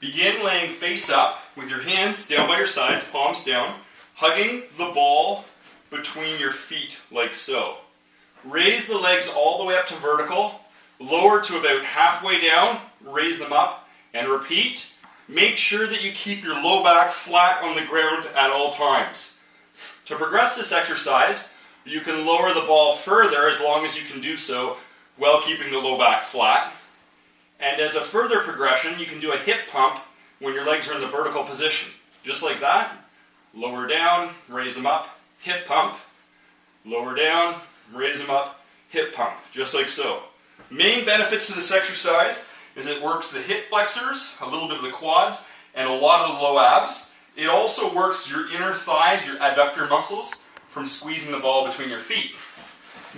Begin laying face up with your hands down by your sides, palms down, hugging the ball between your feet like so. Raise the legs all the way up to vertical, lower to about halfway down, raise them up, and repeat. Make sure that you keep your low back flat on the ground at all times. To progress this exercise, you can lower the ball further as long as you can do so while keeping the low back flat. And as a further progression, you can do a hip pump when your legs are in the vertical position. Just like that. Lower down, raise them up, hip pump. Lower down, raise them up, hip pump. Just like so. Main benefits to this exercise is it works the hip flexors, a little bit of the quads, and a lot of the low abs. It also works your inner thighs, your adductor muscles, from squeezing the ball between your feet.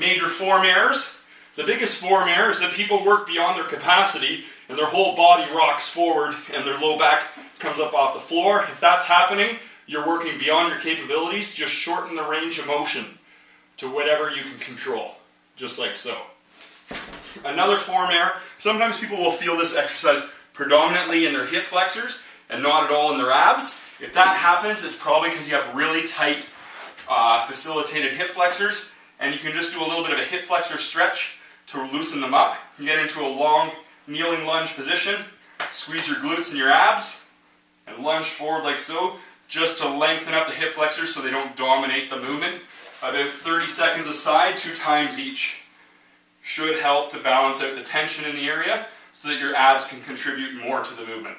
Major form errors. The biggest form error is that people work beyond their capacity and their whole body rocks forward and their low back comes up off the floor. If that's happening, you're working beyond your capabilities. Just shorten the range of motion to whatever you can control, just like so. Another form error, sometimes people will feel this exercise predominantly in their hip flexors and not at all in their abs. If that happens, it's probably because you have really tight facilitated hip flexors, and you can just do a little bit of a hip flexor stretch to loosen them up. You get into a long kneeling lunge position, squeeze your glutes and your abs, and lunge forward like so, just to lengthen up the hip flexors so they don't dominate the movement. About 30 seconds a side, 2 times each. Should help to balance out the tension in the area so that your abs can contribute more to the movement.